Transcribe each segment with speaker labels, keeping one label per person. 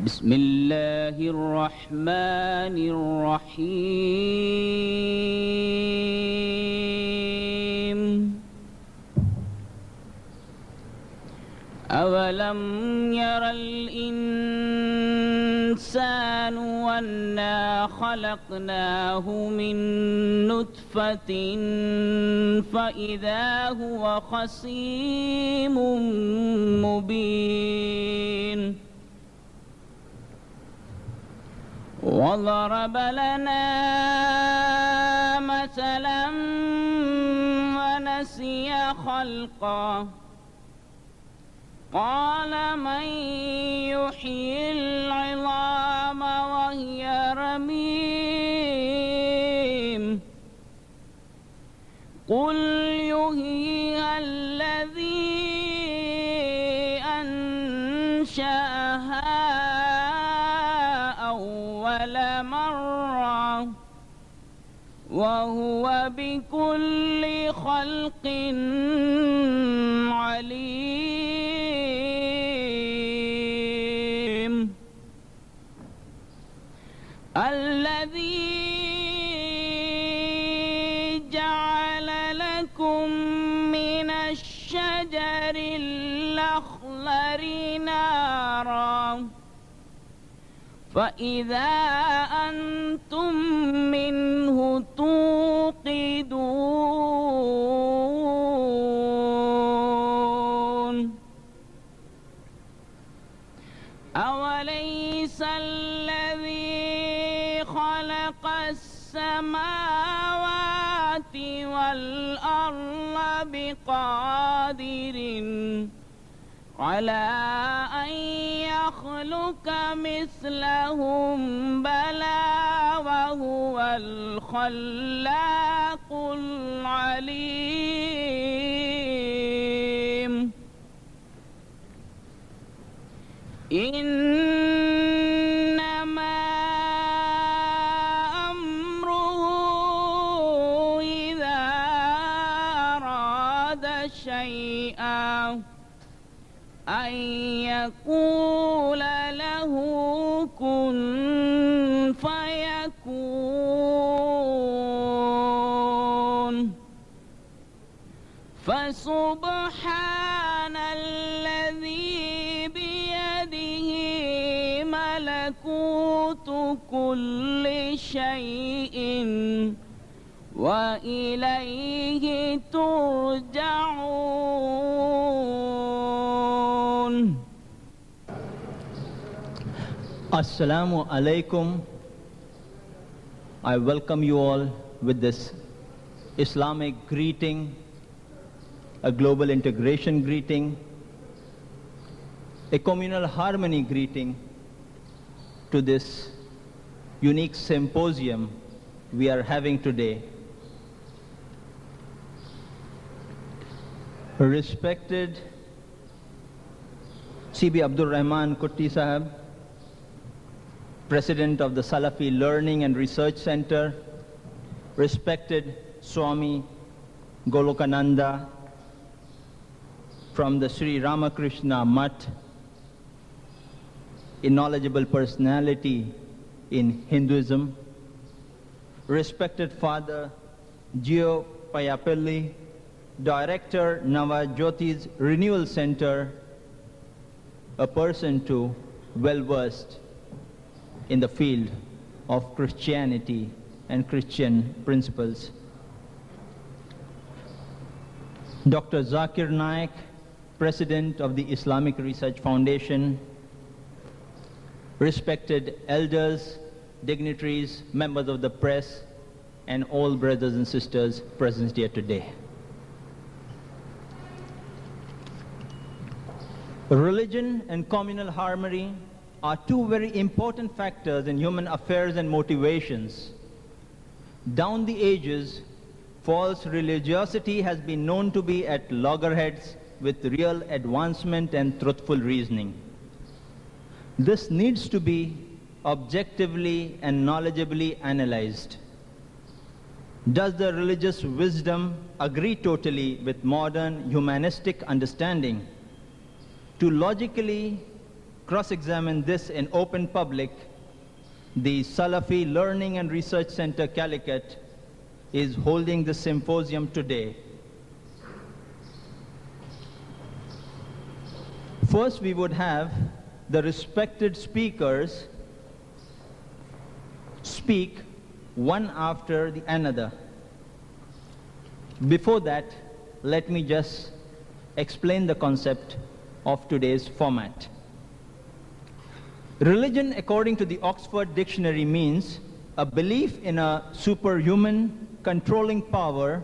Speaker 1: بسم الله الرحمن الرحيم أولم ير الإنسان أنا خلقناه من نطفة فإذا هو خصيم مبين وضرب لنا مثلا ونسي خلقه قال من يحيي العظام وهي رميم قل يحييها الذي أنشأها أول مرة وهو بكل خلق عليم الذي جعل لكم من الشجر الأخضر نارا فإذا أنتم منه توقدون أوليس الذي خلق السماوات والأرض بقادر على أن يخلق مثلهم بلى وهو الخلاق العليم إنما أمره إذا أراد شيئا أن يقول له كن فيكون فسبحان الذي بيده ملكوت كل شيء وإليه ترجعون.
Speaker 2: Assalamu alaikum. I welcome you all with this Islamic greeting, a global integration greeting, a communal harmony greeting to this unique symposium we are having today. Respected C.B. Abdul Rahman Kutti Sahab, President of the Salafi Learning and Research Center, respected Swami Golokananda from the Sri Ramakrishna Mutt, a knowledgeable personality in Hinduism, respected Father Gio Payapelli, Director Navajyoti's Renewal Center, a person too well-versed in the field of Christianity and Christian principles. Dr. Zakir Naik, President of the Islamic Research Foundation, respected elders, dignitaries, members of the press, and all brothers and sisters present here today. Religion and communal harmony are two very important factors in human affairs and motivations. Down the ages, false religiosity has been known to be at loggerheads with real advancement and truthful reasoning. This needs to be objectively and knowledgeably analyzed. Does the religious wisdom agree totally with modern humanistic understanding? To logically cross-examine this in open public, the Salafi Learning and Research Center, Calicut, is holding this symposium today. First, we would have the respected speakers speak one after the another. Before that, let me just explain the concept of today's format. Religion, according to the Oxford Dictionary, means a belief in a superhuman controlling power,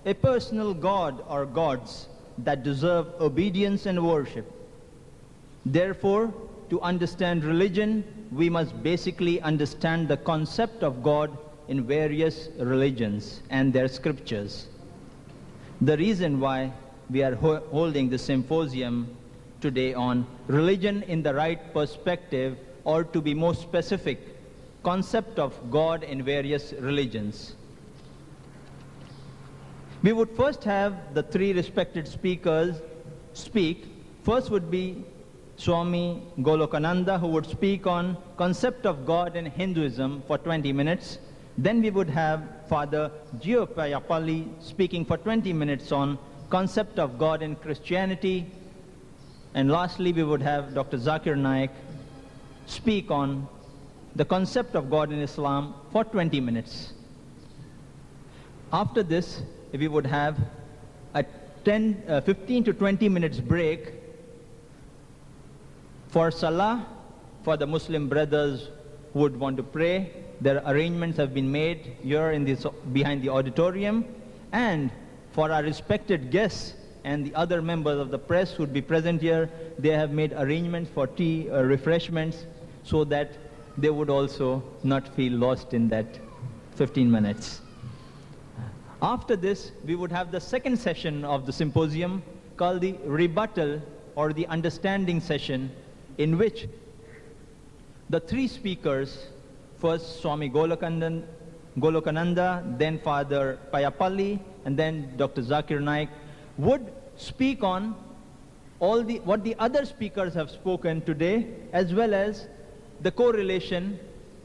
Speaker 2: a personal god or gods that deserve obedience and worship. Therefore, to understand religion, we must basically understand the concept of God in various religions and their scriptures. The reason why we are holding the symposium today on religion in the right perspective, or to be more specific, concept of God in various religions. We would first have the three respected speakers speak. First would be Swami Golokananda, who would speak on concept of God in Hinduism for 20 minutes. Then we would have Father Gio Payapalli speaking for 20 minutes on concept of God in Christianity. And lastly, we would have Dr. Zakir Naik speak on the concept of God in Islam for 20 minutes. After this, we would have a 15 to 20 minutes break for Salah, for the Muslim brothers who would want to pray. Their arrangements have been made here in this, behind the auditorium. And for our respected guests and the other members of the press who would be present here, they have made arrangements for tea, refreshments, so that they would also not feel lost in that 15 minutes. After this, we would have the second session of the symposium called the rebuttal or the understanding session, in which the three speakers, first Swami Golokananda, then Father Payapalli, and then Dr. Zakir Naik, would speak on what the other speakers have spoken today, as well as the correlation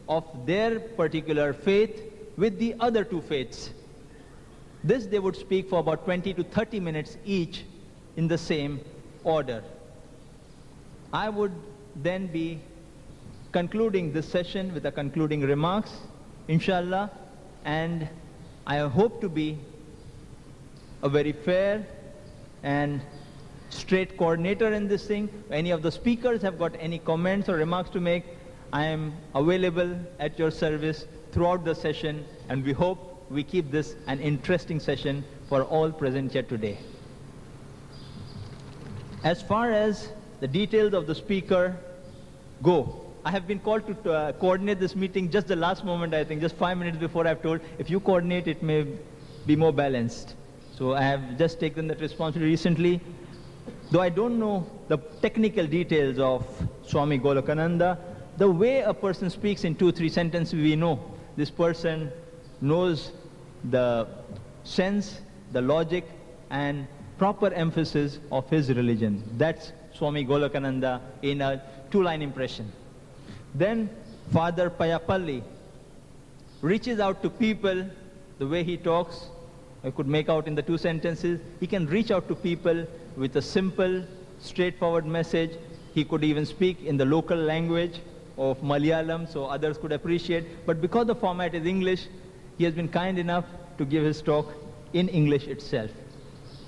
Speaker 2: of their particular faith with the other two faiths. This they would speak for about 20 to 30 minutes each in the same order. I would then be concluding this session with the concluding remarks, inshallah, and I hope to be a very fair and straight coordinator in this thing. Any of the speakers have got any comments or remarks to make, I am available at your service throughout the session, and we hope we keep this an interesting session for all present here today. As far as the details of the speaker go, I have been called to coordinate this meeting just the last moment, I think, just 5 minutes before I've told, if you coordinate, it may be more balanced. So I have just taken that responsibility recently. Though I don't know the technical details of Swami Golokananda, the way a person speaks in 2-3 sentences, we know this person knows the sense, the logic, and proper emphasis of his religion. That's Swami Golokananda in a 2-line impression. Then Father Payapalli reaches out to people. The way he talks, I could make out in the 2 sentences. He can reach out to people with a simple, straightforward message. He could even speak in the local language of Malayalam, so others could appreciate. But because the format is English, he has been kind enough to give his talk in English itself.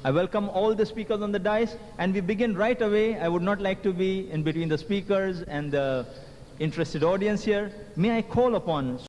Speaker 2: I welcome all the speakers on the dais, and we begin right away. I would not like to be in between the speakers and the interested audience here. May I call upon